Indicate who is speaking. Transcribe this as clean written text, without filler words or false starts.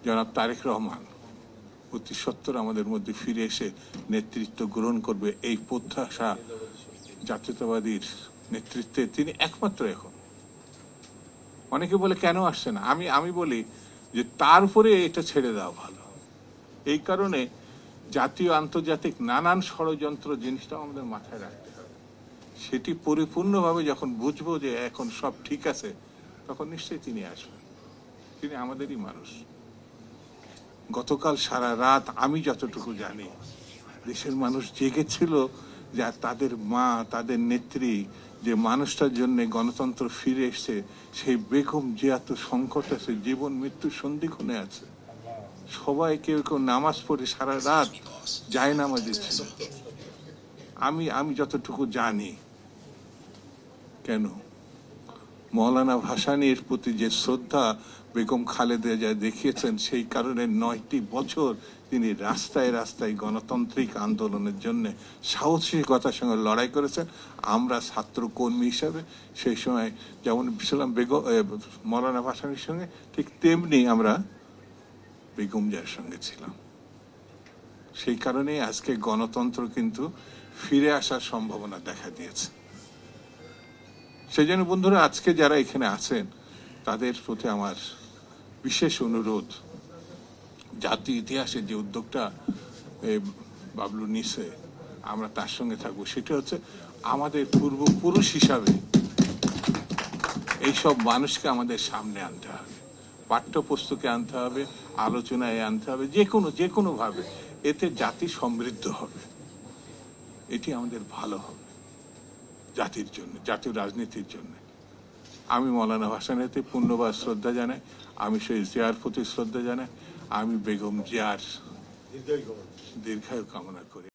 Speaker 1: জনাব তারেক রহমান অতি সত্বর আমাদের মধ্যে ফিরে এসে নেতৃত্ব গ্রহণ করবে, এই প্রত্যাশা জাতীয়তাবাদীর নেতৃত্বে তিনি একমাত্র। এখন অনেকে বলে কেন আসছে না, আমি বলি যে তার উপরে এটা ছেড়ে দেওয়া ভালো। এই কারণে জাতীয় আন্তর্জাতিক নানান ষড়যন্ত্র জিনিসটা আমাদের মাথায় রাখতে হবে। সেটি পরিপূর্ণভাবে যখন বুঝবো যে এখন সব ঠিক আছে, তখন নিশ্চয়ই তিনি আসবেন। তিনি আমাদেরই মানুষ। গতকাল সারা রাত আমি যতটুকু জানি দেশের মানুষ জেগেছিল, যা তাদের মা, তাদের নেত্রী, যে মানুষটার জন্য গণতন্ত্র ফিরে এসছে, সেই বেগম জিয়া তো সংকট আছে, জীবন মৃত্যু সন্ধিক্ষণে আছে। সবাই কেউ কেউ নামাজ পড়ে সারা রাত যায় নামাজ দিচ্ছিল। আমি যতটুকু জানি, কেন মৌলানা ভাসানীর প্রতি যে শ্রদ্ধা বেগম খালেদা জিয়া দেখিয়েছেন, সেই কারণে 9টি বছর তিনি রাস্তায় রাস্তায় গণতান্ত্রিক আন্দোলনের জন্য সাহসিকতার সঙ্গে লড়াই করেছেন। আমরা ছাত্র কর্মী হিসাবে সেই সময় যেমন ছিলাম মৌলানা ভাসানীর সঙ্গে, ঠিক তেমনি আমরা বেগম জিয়ার সঙ্গে ছিলাম। সেই কারণে আজকে গণতন্ত্র কিন্তু ফিরে আসার সম্ভাবনা দেখা দিয়েছে। সেই জন্য বন্ধুরা, আজকে যারা এখানে আছেন তাদের প্রতি আমার বিশেষ অনুরোধ, জাতীয় ইতিহাসে যে উদ্যোগটা বাবলু নিছে, আমরা তার সঙ্গে থাকবো। সেটা হচ্ছে আমাদের পূর্বপুরুষ হিসাবে এইসব মানুষকে আমাদের সামনে আনতে হবে, পাঠ্যপুস্তকে আনতে হবে, আলোচনায় আনতে হবে, যে কোনো ভাবে। এতে জাতি সমৃদ্ধ হবে, এটি আমাদের ভালো হবে জাতির জন্য, জাতীয় রাজনীতির জন্য। আমি মৌলানা ভাসানীতে পূর্ণবার শ্রদ্ধা জানাই, আমি সেই জিয়ার প্রতি শ্রদ্ধা জানাই, আমি বেগম জিয়ার দীর্ঘায়ু কামনা করি।